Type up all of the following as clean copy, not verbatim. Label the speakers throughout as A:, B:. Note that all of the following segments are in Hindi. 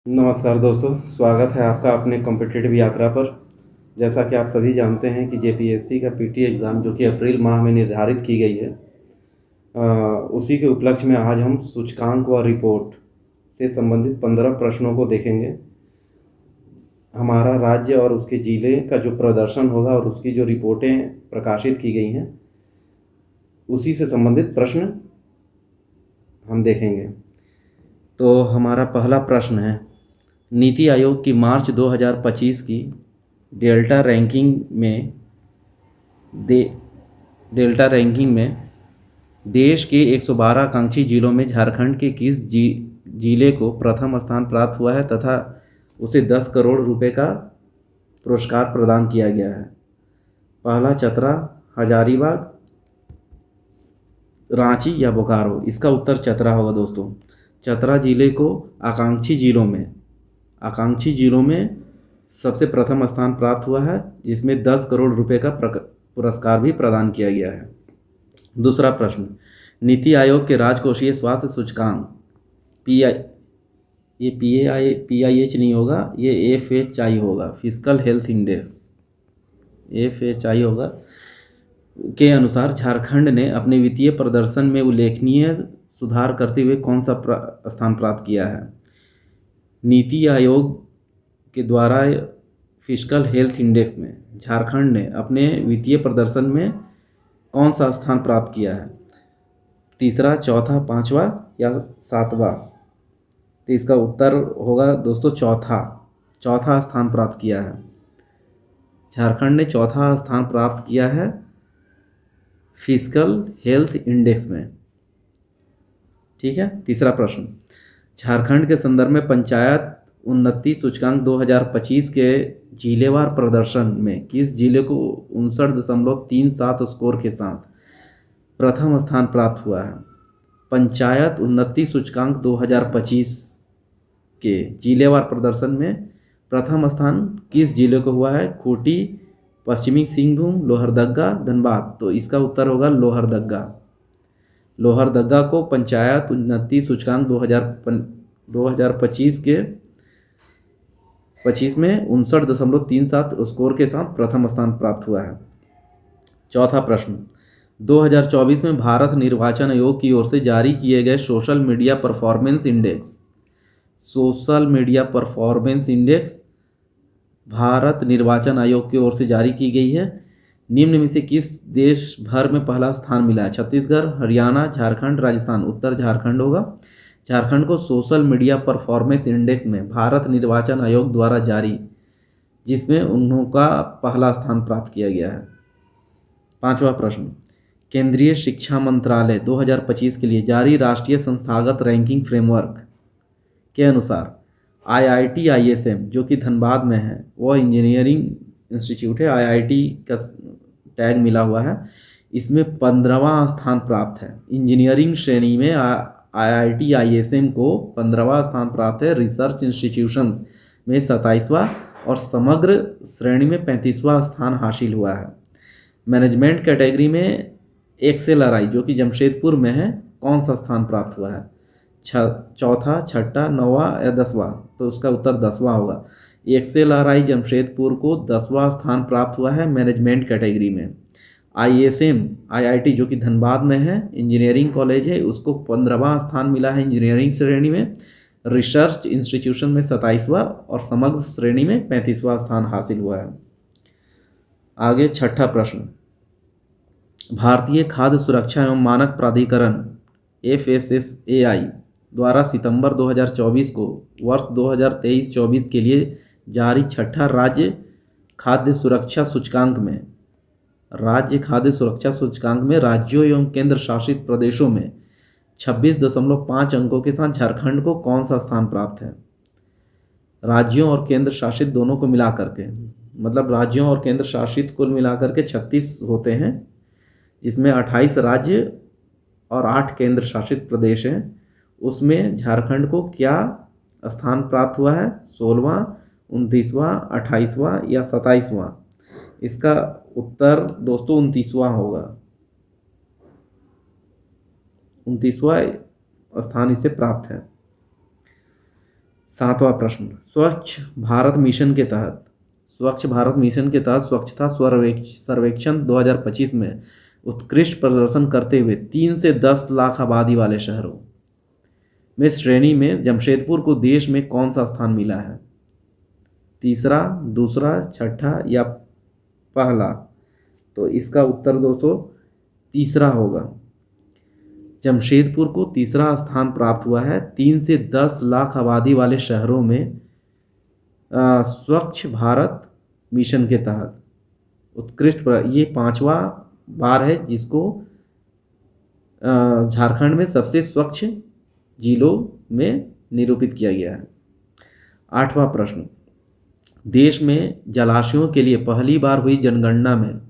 A: नमस्कार दोस्तों, स्वागत है आपका अपने कॉम्पिटिटिव यात्रा पर। जैसा कि आप सभी जानते हैं कि जेपीएससी का पीटी एग्ज़ाम जो कि अप्रैल माह में निर्धारित की गई है, उसी के उपलक्ष्य में आज हम सूचकांक व रिपोर्ट से संबंधित 15 प्रश्नों को देखेंगे। हमारा राज्य और उसके ज़िले का जो प्रदर्शन होगा और उसकी जो रिपोर्टें प्रकाशित की गई हैं, उसी से संबंधित प्रश्न हम देखेंगे। तो हमारा पहला प्रश्न है, नीति आयोग की मार्च 2025 की डेल्टा रैंकिंग में दे डेल्टा रैंकिंग में देश के 112 आकांक्षी जिलों में झारखंड के किस जिले को प्रथम स्थान प्राप्त हुआ है तथा उसे 10 करोड़ रुपए का पुरस्कार प्रदान किया गया है? पहला चतरा, हजारीबाग, रांची या बोकारो। इसका उत्तर चतरा होगा दोस्तों। चतरा जिले को आकांक्षी जिलों में सबसे प्रथम स्थान प्राप्त हुआ है, जिसमें 10 करोड़ रुपए का पुरस्कार भी प्रदान किया गया है। दूसरा प्रश्न, नीति आयोग के राजकोषीय स्वास्थ्य सूचकांक PIH नहीं होगा, ये FHI होगा, फिजिकल हेल्थ इंडेक्स, FHI होगा, के अनुसार झारखंड ने अपने वित्तीय प्रदर्शन में उल्लेखनीय सुधार करते हुए कौन सा स्थान प्राप्त किया है? नीति आयोग के द्वारा फिजिकल हेल्थ इंडेक्स में झारखंड ने अपने वित्तीय प्रदर्शन में कौन सा स्थान प्राप्त किया है? तीसरा, चौथा, पांचवा या सातवां? तो इसका उत्तर होगा दोस्तों चौथा स्थान प्राप्त किया है। झारखंड ने चौथा स्थान प्राप्त किया है फिजिकल हेल्थ इंडेक्स में। ठीक है। तीसरा प्रश्न, झारखंड के संदर्भ में पंचायत उन्नति सूचकांक 2025 के जिलेवार प्रदर्शन में किस जिले को 59.37 स्कोर के साथ प्रथम स्थान प्राप्त हुआ है? पंचायत उन्नति सूचकांक 2025 के जिलेवार प्रदर्शन में प्रथम स्थान किस जिले को हुआ है? खूंटी, पश्चिमी सिंहभूम, लोहरदगा, धनबाद। तो इसका उत्तर होगा लोहरदगा को पंचायत उन्नति सूचकांक 2025 के 25 में 59.37 स्कोर के साथ प्रथम स्थान प्राप्त हुआ है। चौथा प्रश्न, 2024 में भारत निर्वाचन आयोग की ओर से जारी किए गए social media performance index Bharat निर्वाचन आयोग की ओर से जारी की गई है। निम्न में से किस देश भर में पहला स्थान मिला है? छत्तीसगढ़, हरियाणा, झारखंड, राजस्थान। उत्तर झारखंड होगा। झारखंड को सोशल मीडिया परफॉर्मेंस इंडेक्स में भारत निर्वाचन आयोग द्वारा जारी, जिसमें उनका पहला स्थान प्राप्त किया गया है। पांचवा प्रश्न, केंद्रीय शिक्षा मंत्रालय 2025 के लिए जारी राष्ट्रीय संस्थागत रैंकिंग फ्रेमवर्क के अनुसार IIT ISM जो कि धनबाद में है, वह इंजीनियरिंग इंस्टीट्यूट है, IIT का टैग मिला हुआ है, इसमें 15वां स्थान प्राप्त है। इंजीनियरिंग श्रेणी में IIT ISM को 15वां स्थान प्राप्त है, रिसर्च इंस्टीट्यूशंस में 27वां और समग्र श्रेणी में 35वां स्थान हासिल हुआ है। मैनेजमेंट कैटेगरी में XLRI जो कि जमशेदपुर में है, कौन सा स्थान प्राप्त हुआ है? चौथा, छठा, नौवां या 10वां? तो उसका उत्तर 10वां होगा। XLRI जमशेदपुर को 10वां स्थान प्राप्त हुआ है मैनेजमेंट कैटेगरी में। ISM IIT जो कि धनबाद में है, इंजीनियरिंग कॉलेज है, उसको 15वां स्थान मिला है इंजीनियरिंग श्रेणी में। रिसर्च इंस्टीट्यूशन में 27वां और समग्र श्रेणी में 35वां स्थान हासिल हुआ है। आगे छठा प्रश्न, भारतीय खाद्य सुरक्षा एवं मानक प्राधिकरण FSSAI द्वारा सितंबर 2024 को वर्ष 2023-24 के लिए जारी छठा राज्य खाद्य सुरक्षा सूचकांक में राज्यों एवं केंद्र शासित प्रदेशों में 26.5 अंकों के साथ झारखंड को कौन सा स्थान प्राप्त है? राज्यों और केंद्र शासित दोनों को मिलाकर के, मतलब राज्यों और केंद्र शासित कुल मिलाकर के 36 होते हैं, जिसमें 28 राज्य और 8 केंद्र शासित प्रदेश हैं। उसमें झारखंड को क्या स्थान प्राप्त हुआ है? 16वां, 29वां, 28वां या 27वां? इसका उत्तर दोस्तों 29वां होगा। 29वां स्थान इसे प्राप्त है। 7वां प्रश्न, स्वच्छ भारत मिशन के तहत स्वच्छता सर्वेक्षण 2025 में उत्कृष्ट प्रदर्शन करते हुए 3 से 10 लाख आबादी वाले शहरों में श्रेणी में जमशेदपुर को देश में कौन सा स्थान मिला है? तीसरा, दूसरा, छठा या पहला? तो इसका उत्तर दोस्तों तीसरा होगा। जमशेदपुर को तीसरा स्थान प्राप्त हुआ है 3 से 10 लाख आबादी वाले शहरों में स्वच्छ भारत मिशन के तहत उत्कृष्ट। ये 5वां बार है जिसको झारखंड में सबसे स्वच्छ जिलों में निरूपित किया गया है। 8वां प्रश्न, देश में जलाशयों के लिए पहली बार हुई जनगणना में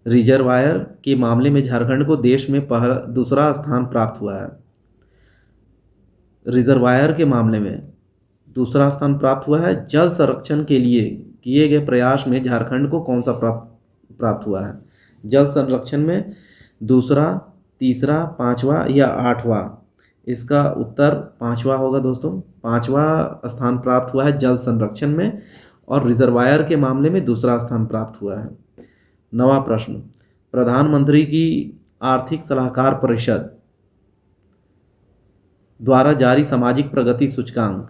A: रिजर्वायर के मामले में झारखंड को देश में दूसरा स्थान प्राप्त हुआ है। रिजर्वायर के मामले में दूसरा स्थान प्राप्त हुआ है। जल संरक्षण के लिए किए गए प्रयास में झारखंड को कौन सा प्राप्त हुआ है? जल संरक्षण में दूसरा, तीसरा, 5वां या 8वां? इसका उत्तर 5वां होगा दोस्तों। 5वां स्थान प्राप्त हुआ है जल संरक्षण में, और रिजर्वायर के मामले में दूसरा स्थान प्राप्त हुआ है। 9वां प्रश्न, प्रधानमंत्री की आर्थिक सलाहकार परिषद द्वारा जारी सामाजिक प्रगति सूचकांक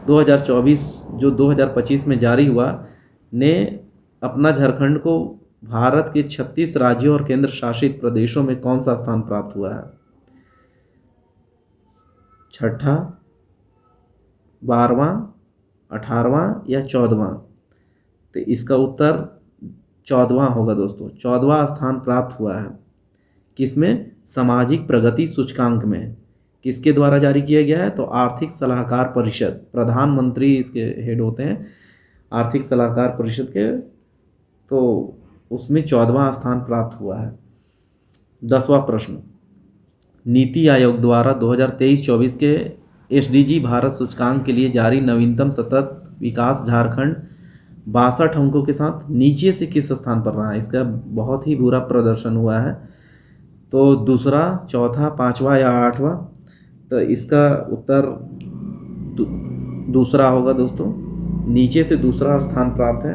A: 2024 जो 2025 में जारी हुआ ने अपना झारखंड को भारत के 36 राज्यों और केंद्र शासित प्रदेशों में कौन सा स्थान प्राप्त हुआ है? छठा, 12वां, 18वां या 14वां? तो इसका उत्तर 14वां होगा दोस्तों। 14वां स्थान प्राप्त हुआ है। किसमें? सामाजिक प्रगति सूचकांक में। किसके द्वारा जारी किया गया है? तो आर्थिक सलाहकार परिषद, प्रधानमंत्री इसके हेड होते हैं आर्थिक सलाहकार परिषद के, तो उसमें 14वां स्थान प्राप्त हुआ है। 10वां प्रश्न, नीति आयोग द्वारा 2023-24 के SDG भारत सूचकांक के लिए जारी नवीनतम सतत विकास झारखंड 62 अंकों के साथ नीचे से किस स्थान पर रहा है? इसका बहुत ही बुरा प्रदर्शन हुआ है। तो दूसरा, चौथा, 5वां या 8वां? तो इसका उत्तर दूसरा होगा दोस्तों। नीचे से दूसरा स्थान प्राप्त है,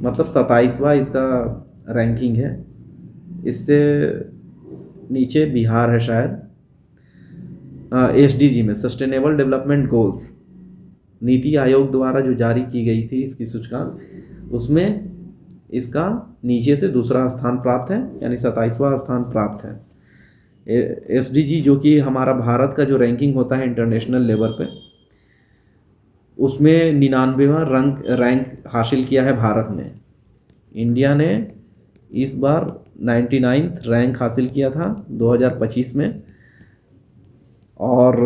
A: मतलब 27वां इसका रैंकिंग है। इससे नीचे बिहार है शायद। SDG में sustainable development goals NITI Aayog द्वारा जो जारी की गई थी इसकी सूचकांक, उसमें इसका नीचे से दूसरा स्थान प्राप्त है, यानी 27वां स्थान प्राप्त है। SDG जो कि हमारा भारत का जो रैंकिंग होता है इंटरनेशनल लेवल पे, उसमें 99वां रैंक हासिल किया है भारत ने। इंडिया ने इस बार 99th रैंक हासिल किया था 2025 में, और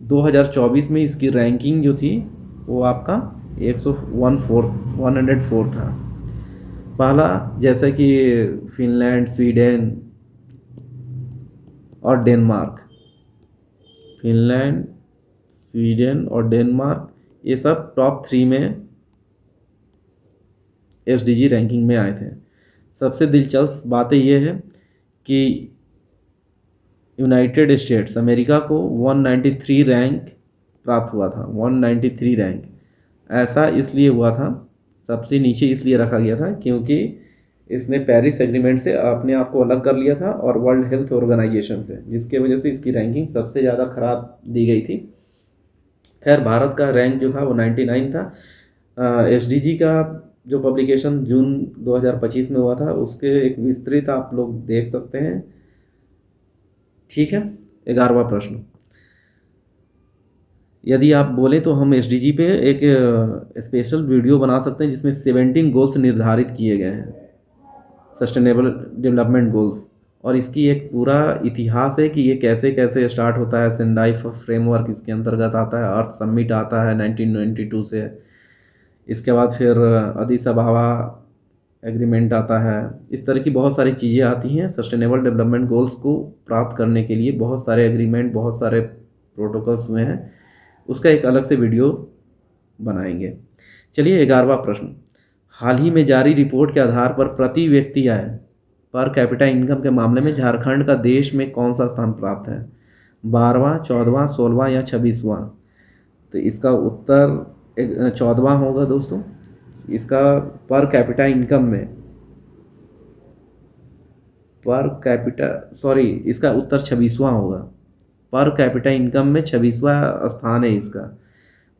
A: 2024 में इसकी रैंकिंग जो थी वो आपका 104 था। पहला जैसे कि फिनलैंड, स्वीडन और डेनमार्क, ये सब टॉप 3 में SDG रैंकिंग में आए थे। सबसे दिलचस्प बातें ये है कि यूनाइटेड स्टेट्स अमेरिका को 193 रैंक प्राप्त हुआ था। 193 रैंक ऐसा इसलिए हुआ था, सबसे नीचे इसलिए रखा गया था क्योंकि इसने पेरिस एग्रीमेंट से अपने आप को अलग कर लिया था और वर्ल्ड हेल्थ ऑर्गेनाइजेशन से, जिसके वजह से इसकी रैंकिंग सबसे ज़्यादा खराब दी गई थी। खैर, भारत का रैंक जो था वो 99 था। SDG का जो पब्लिकेशन जून 2025 में हुआ था, उसके एक विस्तृत आप लोग देख सकते हैं। ठीक है। 11वां प्रश्न, यदि आप बोले तो हम SDG पे एक स्पेशल वीडियो बना सकते हैं जिसमें 17 गोल्स निर्धारित किए गए हैं, सस्टेनेबल डेवलपमेंट गोल्स, और इसकी एक पूरा इतिहास है कि ये कैसे कैसे स्टार्ट होता है। सेंडाई फ्रेमवर्क इसके अंतर्गत आता है, अर्थ समिट आता है 1992 से, इसके बाद फिर अदिस अबाबा एग्रीमेंट आता है। इस तरह की बहुत सारी चीज़ें आती हैं। सस्टेनेबल डेवलपमेंट गोल्स को प्राप्त करने के लिए बहुत सारे एग्रीमेंट, बहुत सारे प्रोटोकॉल्स हुए हैं, उसका एक अलग से वीडियो बनाएंगे। चलिए 11वां प्रश्न, हाल ही में जारी रिपोर्ट के आधार पर प्रति व्यक्ति आय पर कैपिटा इनकम के मामले में झारखंड का देश में कौन सा स्थान प्राप्त है? 12वां, 14वां, 16वां या 26वां? तो इसका उत्तर 14वां होगा दोस्तों। इसका पर कैपिटा इनकम में, पर कैपिटा सॉरी, इसका उत्तर 26वां होगा। पर कैपिटा इनकम में 26वां स्थान है इसका।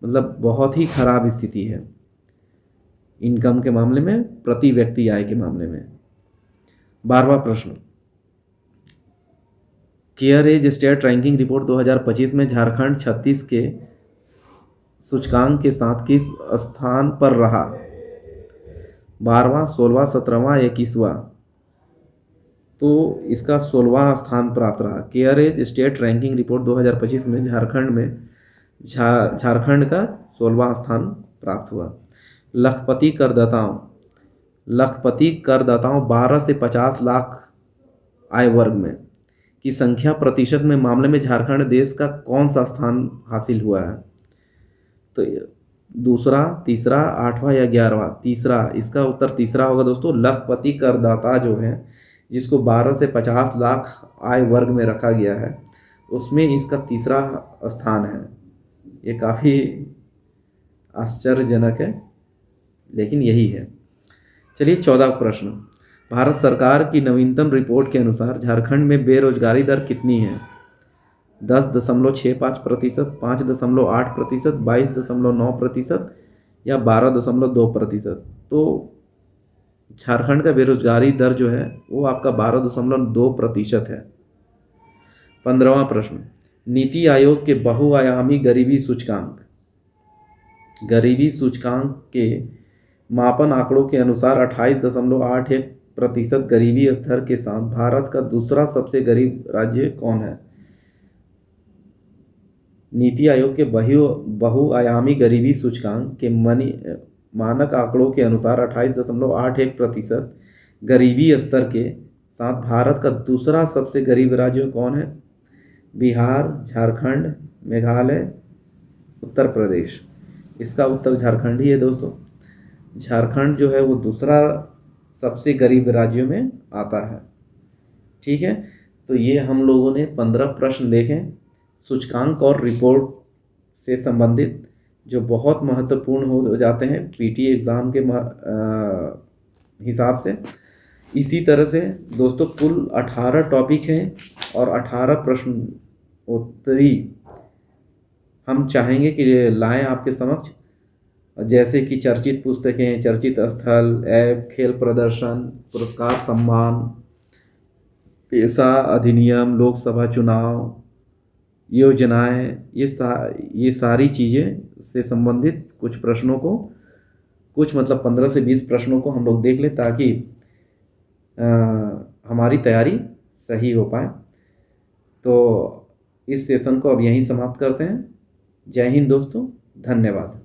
A: मतलब बहुत ही खराब स्थिति है इनकम के मामले में, प्रति व्यक्ति आय के मामले में। 12वां प्रश्न, care edge state ranking report 2025 में झारखंड 36 के सूचकांक के साथ किस स्थान पर रहा? 12वां, 16वां, 17वां, 21वां? तो इसका 16वां स्थान प्राप्त रहा। Care edge state ranking report 2025 में झारखंड का 16वां स्थान प्राप्त हुआ। लखपति करदाताओं 12 से 50 लाख आय वर्ग में की संख्या प्रतिशत में मामले में झारखंड देश का कौन सा स्थान हासिल हुआ है? तो दूसरा, तीसरा, 8वां या 11वां? तीसरा, इसका उत्तर तीसरा होगा दोस्तों। लखपति करदाता जो है, जिसको 12 से 50 लाख आय वर्ग में रखा गया है, उसमें इसका तीसरा स्थान है। ये काफ़ी आश्चर्यजनक है, लेकिन यही है। चलिए 14वां प्रश्न, भारत सरकार की नवीनतम रिपोर्ट के अनुसार झारखंड में बेरोजगारी दर कितनी है? 10.65%, 5.8%, 22.9% या 12.2%? तो झारखंड का बेरोजगारी दर जो है वो आपका 12.2% है। 15वां प्रश्न, नीति आयोग के बहुआयामी गरीबी सूचकांक के मापन आंकड़ों के अनुसार 28.81% गरीबी स्तर के साथ भारत का दूसरा सबसे गरीब राज्य कौन है? नीति आयोग के बहुआयामी गरीबी सूचकांक के मानक आंकड़ों के अनुसार 28.81% गरीबी स्तर के साथ भारत का दूसरा सबसे गरीब राज्य कौन है? बिहार, झारखंड, मेघालय, उत्तर प्रदेश? इसका उत्तर झारखंड ही है दोस्तों। झारखंड जो है वो दूसरा सबसे गरीब राज्यों में आता है। ठीक है, तो ये हम लोगों ने 15 प्रश्न देखे सूचकांक और रिपोर्ट से संबंधित, जो बहुत महत्वपूर्ण हो जाते हैं पीटी एग्ज़ाम के हिसाब से। इसी तरह से दोस्तों कुल 18 टॉपिक हैं और 18 प्रश्न उत्तरी हम चाहेंगे कि लाएं आपके समक्ष, जैसे कि चर्चित पुस्तकें, चर्चित स्थल, ऐप, खेल प्रदर्शन, पुरस्कार सम्मान, पेशा अधिनियम, लोकसभा चुनाव, योजनाएं, ये सारी चीज़ें से संबंधित कुछ प्रश्नों को, कुछ मतलब 15 से 20 प्रश्नों को हम लोग देख लें, ताकि हमारी तैयारी सही हो पाए। तो इस सेशन को अब यहीं समाप्त करते हैं। जय हिंद दोस्तों, धन्यवाद।